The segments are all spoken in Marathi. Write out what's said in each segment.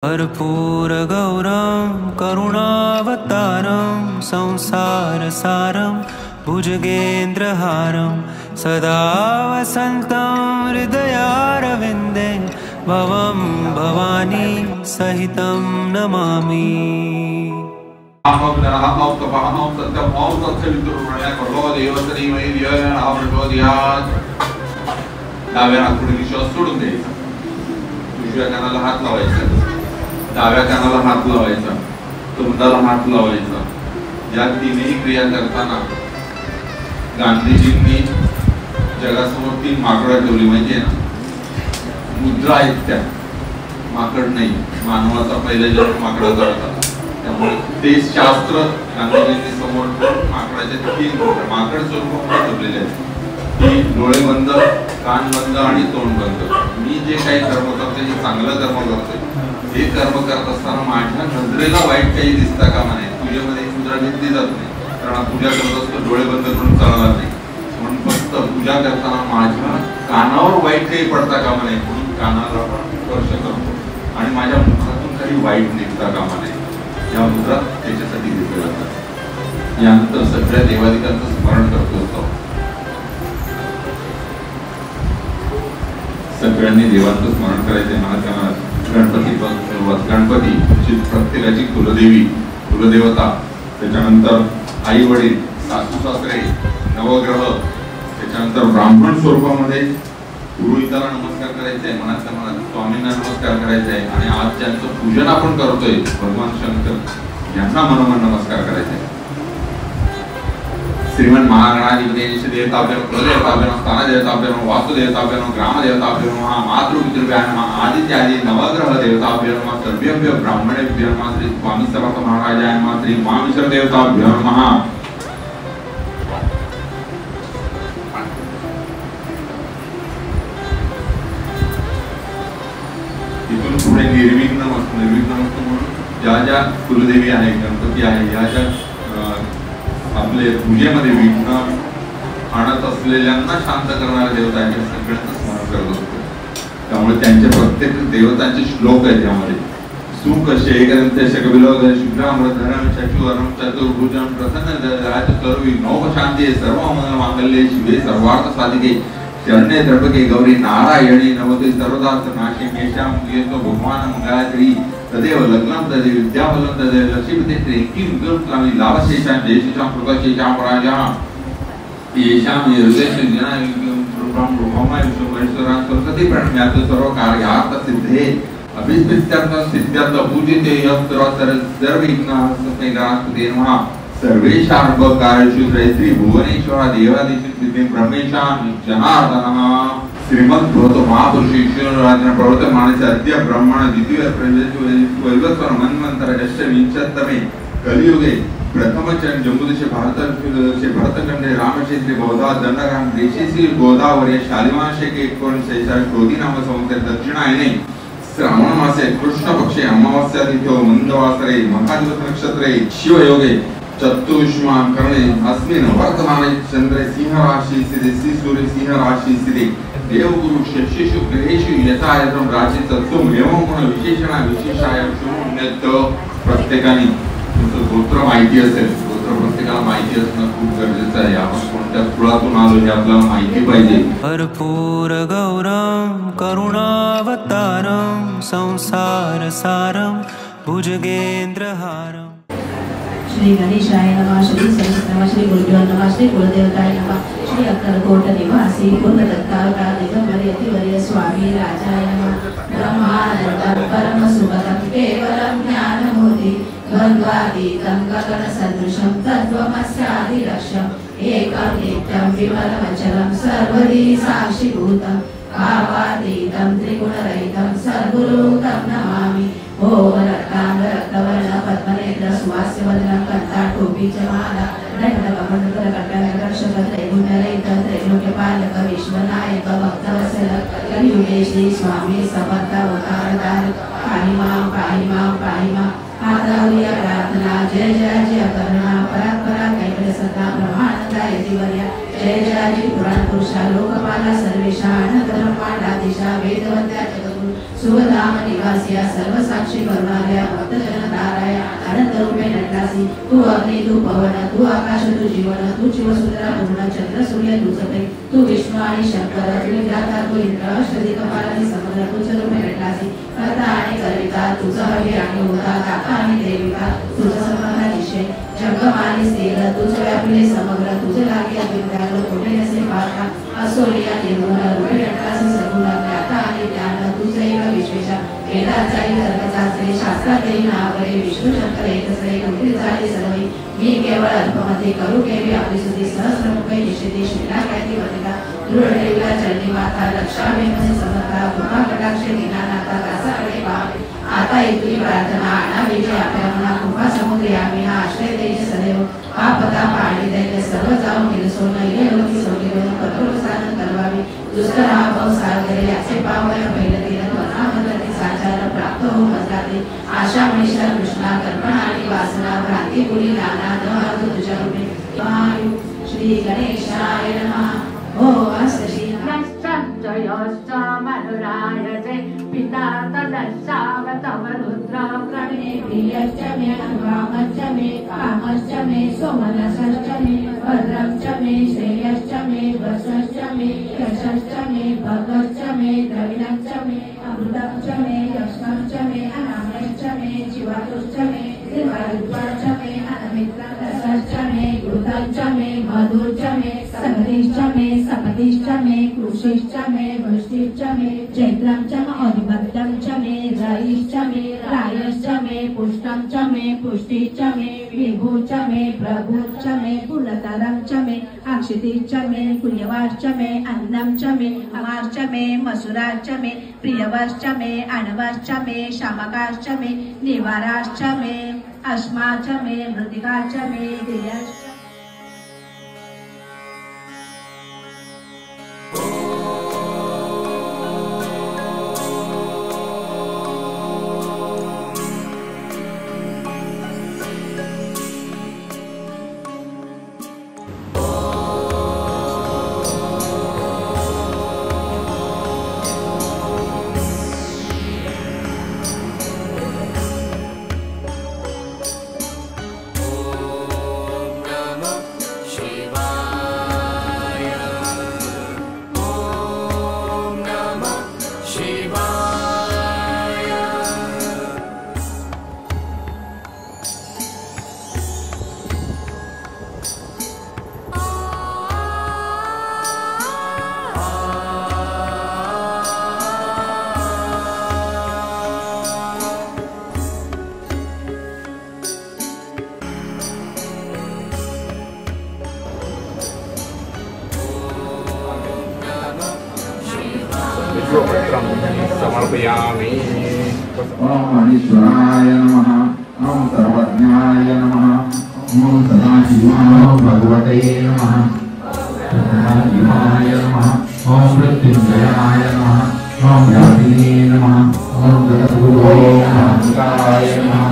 कर्पूरगौरं करुणावतारं संसारसारं भुजगेन्द्रहारं सदा वसन्तं हृदयारविन्दे भवं भवानी सहितं नमामि। डाव्या नागपुडी श्वास सोडून द्यायचा, उजव्या कानाला हात लावायचा, डाव्या कानाला हात लावायचा, तोंडाला हात लावायचा। या तीनही क्रिया करताना गांधीजींनी जगासमोर 3 माकडं ठेवली, म्हणजे मुद्रा आहेत त्या, माकड नाही, मानवाचा पहिला जन्म माकडाचा होता। त्यामुळे ते शास्त्र गांधीजींनी समोर माकडाचे 3 माकड स्वरूपात ठेवलेले आहेत, की डोळे बंद, कान बंद आणि तोंड बंद। मी जे काही कर्म करतोय हे चांगलं कर्म करतोय, हे कर्म करत असताना माझ्या नजरेला वाईट काही दिसता कामा नये। पूजेमध्ये मुद्रा घेतली जात नाही, कारण पूजा करत असतो डोळे बंद करून चालणार नाही, म्हणून फक्त पूजा करताना माझ्या कानावर वाईट काही पडता कामा नये, म्हणून कानाला स्पर्श करतो आणि माझ्या मुखातून काही वाईट निघता कामा नये। या मुद्रा त्याच्यासाठी घेतल्या जातात। यानंतर सगळ्या देवादिकांचं स्मरण करतो असतो। सगळ्यांनी देवाचं स्मरण करायचे। मला गणपती गणपती प्रत्येकाची कुलदेवी, कुलदेवता, त्याच्यानंतर आई वडील, सासू सासरे, नवग्रह, त्याच्यानंतर ब्राह्मण स्वरूपामध्ये पुरोहिताला नमस्कार करायचे, मनातल्या मनात स्वामींना नमस्कार करायचे, आणि आज ज्यांचं पूजन आपण करतोय भगवान शंकर यांना मनोमन नमस्कार करायचे। श्रीमन महागणाधिपती देवताभ्याम, कुलदेवताभ्याम, स्थानदेवताभ्याम, वासुदेवताभ्याम, ग्रामदेवताभ्याम, मातृपितृभ्याम, आदित्यादि नवग्रह देवताभ्याम, सर्वेभ्यो ब्राह्मणेभ्यः श्री स्वामी समर्थ महाराजाय नमः, श्री मामीश्वर देवताभ्यो नमः। इथून पुढे निर्विघ्न वस्तू म्हणून ज्या ज्या कुलदेवी आहे, गणपती आहे, या ज्या आपले पूजेमध्ये विघ्न आणत असलेल्यांना शांत करणाऱ्या देवतांच्या सगळ्यांचं स्मरण करत असतो। त्यामुळे त्यांचे प्रत्येक देवतांचे श्लोक आहेत यामध्ये। सुख शेकरंते शकविलोक शुभ्रामृतधरम चक्षुवरम चतुर्भुजम प्रसन्न सर्व नौक शांती सर्व मंगल मांगल्ये शिवे सर्वार्थ साधिके शरण्ये त्र्यंबके गौरी नारायणी नमोते सर्वदार्थ नाशे मेषां येतो भगवान मंगलात्री तदेव लग्नं तदेव विद्याबलं तदेव लक्ष्मीपते त्रेकी मुद्रस्वामी लाभशेषां जयशेषां कृतशेषां पराजः येषां हृदयशेषजना रूपं रूपमय विश्वेश्वरां सरस्वती प्रणम्यात् सर्वकार्यार्थ सिद्धे अभिस्थित्यर्थ सिद्ध्यर्थ पूजिते यत्र सर्वविघ्नहस्तैरास्तुते नमः। सर्वेशार्भकार्येषु त्रयश्री भुवनेश्वर देवादिषु सिद्धे ब्रह्मेशां जनार्दनः। श्रीमद्भगवतो महापुरुष ईश्वरराजन प्रवर्तमानस्य अद्य ब्रह्मण द्वितीय वैवस्वर मन्वंतर षष्ठविंशतमे कलियुगे प्रथमचरण जम्बूदेशे भरतखंडे रामक्षेत्रे बौद्धा दंडग्राम देशेसी गोदावरी शालिवांशके 1946 क्रोधी नाम संवत्सरे दक्षिणायने श्रावण मासे कृष्ण पक्षे अमावास्या तिथो मंदवासरे मखादिवस नक्षत्रे शिवयोगे चतुष्मा करणे अस्मिन् वर्तमाने चंद्रे सिंह राशि स्थिते श्री सूर्य सिंह राशि स्थिते देवगुरु शशिषु ग्रहेषु यथा यथं राशी तत्त्वं एवं गुण विशेषण विशेषाय शून्यत। प्रत्येकाने तुमचं गोत्र माहिती असेल, गोत्र प्रत्येकाला माहिती असणं खूप गरजेचं आहे। आपण कोणत्या कुळातून आलो हे आपल्याला माहिती पाहिजे। कर्पूरगौरं करुणावतारं संसारसारं भुजगेन्द्रहारं। श्री गणेशाय नमः, श्री सहस्रनाम, श्री गुरुभ्यो नमः, श्री कुलदेवताय नमः, श्री अक्कलकोट निवासी पूर्णदत्तावतार दिगंबरेतिवर्य स्वामी राजाय नमः। ब्रह्मानंदं परम सुखदं केवलं ज्ञानमूर्ति द्वन्द्वातीतं गगनसदृशं तत्त्वमस्यादिलक्ष्यम् एकं नित्यं विमलमचलं सर्वदी साक्षिभूतं भावातीतं त्रिगुणरहितं सद्गुरुं तं नमामि। ओम रत्नांग रक्तवर्ण पद्मनेत्र सुवास्यवदनं कंठाटोपीचमाला दंडकमण्डल कट्टरक्षकत्रैगुण्यरहित त्रैलोक्यपालक विश्वनायक भक्तवत्सल कलियुगे श्री स्वामी समर्थावतारधार पाहि मां माधव्य प्रार्थना। जय जय जय करुणा परात्परा कैवल्य सत्ता ब्रह्मानंदा यतिवर्या जय जय पुराण पुरुषा लोकपाला सर्वेशा अनंत ब्रह्मांडाधीशा वेदवंत्या जगत सुभधाम निवासिया सर्वसाक्षी करुणालया भक्तजन ताराया अनंत रूपे नटलासी तू अग्नि तू पवन तू आकाश तू जीवन तू शिवसुंदरा पूर्ण चंद्र सूर्य तू सते तू विष्णु आणि शंकर तू विधाता तू इंद्र अष्टदिक्पालानी समग्र तुझ रूपे नटलासी कर्ता आणि कर्विता तुझ हवी आणि होता दाता आणि देविका तुझ समग्र निश्चय जगमानी स्थिर तुझ व्यापले समग्र तुझ लागे अद्वित्याग कोठे असे पाहता असोरिया निर्गुण रूपे नटलासी सगुण ज्ञाता आणि ज्ञान तुझैव विश्वेशा वेदाचारी सर्वशास्त्रे शास्त्रातही नावरे विष्णू शंकर एकसरे कुठे झाले सर्वे मी केवळ अल्पमध्ये करू केवी आपली स्तुती सहस्रमुखे निषेधी श्रीला ख्याती वनिता दृढदेवीला चरणी माता लक्षावे मध्ये समर्था कृपा कटाक्षे दीनानाथा दासाकडे पाहावे आता इथली प्रार्थना आणावी जे आपल्या मना कृपा समुद्री आम्ही हा आश्रय द्यायचे सदैव पापता पाणी दैन्य सर्व जाऊन निर्सोन इले लोकी सोडून कठोर साधन करवावे दुष्कर हा भाव सागरे असे पावय पहिलं तीन वनामधे साचार प्राप्त हो मजलाते आशा मनीषा कृष्णा कल्पना आणि वासना भ्रांती पुरी नाना न तुझ्या रूपे वायु श्री गणेशाय नमः ओ अस्तशी जयोश्च मनुरायते पिता तदशावतम रुद्र प्रणे प्रियश्च मे वामश्च मे कामश्च मे सोमनसश्च मे भद्रश्च मे श्रेयश्च मे वसश्च मे यशश्च मे भगश्च मे द्रविणश्च मे अमृतश्च मे यश्नश्च मे अनामयश्च मे जीवातुश्च मे देवायुत्वाश्च मे अनमित्रश्च मे घृतश्च मे मधुश्च मे सगतिश्च मे सपतिश्च मे कृषिश्च मे वृष्टिश्च मे चैत्रश्च मे अधिपत्यश्च मे रयिश्च मे रायश्च मे पुष्टश्च मे पुष्टिश्च मे विभुश्च मे प्रभुश्च मे कुलतरश्च मे अक्षितिश्च मे कुल्यवाश्च मे अन्नश्च मे अमाश्च मे मसुराश्च मे प्रियवश्च मे अणवश्च मे शामकाश्च मे निवाराश्च मे अश्माश्च मे मृतिकाश्च मे दियश्च समर्पयामि। ओम महेश्वराय नमः। ओम सर्वज्ञाय नमः। ओम सदाशिवाय भगवते नमः। सदाशिवाय नमः। ओम मृत्युंजयाय नमः। ओम व्यापिने नमः। ओम जगद्गुरोय नमः।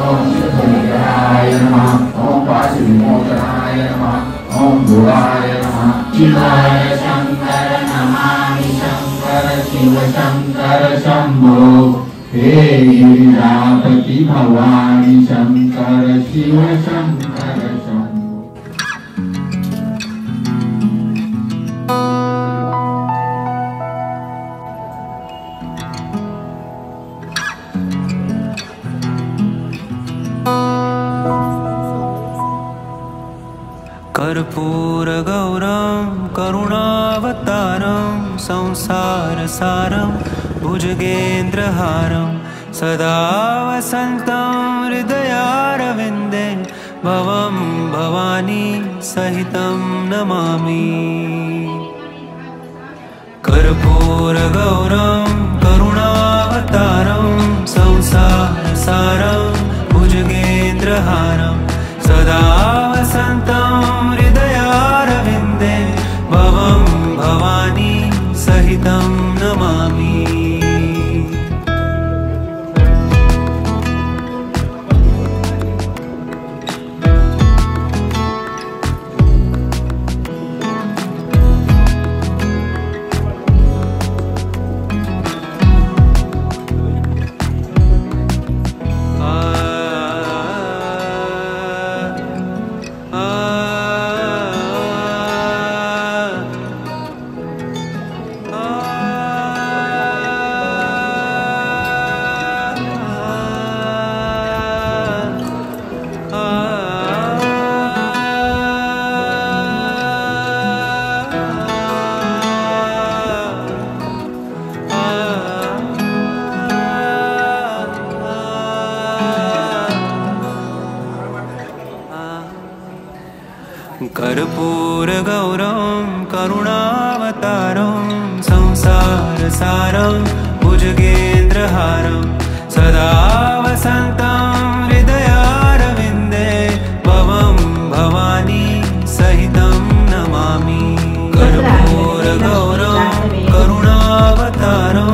ओम सिद्धलिंगाय नमः। ओम पाशविमोचनाय नमः। ओम भोगाय नमः। शिवाय शंकर नमामि शंकर शिव शंकर शंभो। हे गिरिजापति भवानी शंकर शिव शंकर शंभो। कर्पूरगौरं करुणावतारं संसारसारं भुजगेन्द्रहारं सदा वसन्तं हृदयारविन्दे भवं भवानी सहितं नमामि। कर्पूरगौरं करुणावतारं संसारसारं भुजगेन्द्रहारं सदा वसन्तं हृदयारविन्दे भवं भवानी सहितं नमामि। कर्पूरगौरं करुणावतारं संसारसारं भुजगेन्द्रहारं सदा वसन्तं हृदयारविन्दे भवं भवानी सहितं नमामि कर्पूरगौरं करुणावतारं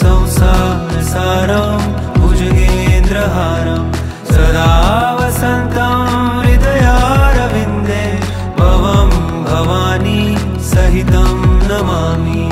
संसारसारं भुजगेन्द्रहारं सदा वसन्तं हृदयारविन्दे भवं भवानी सहितं नमामि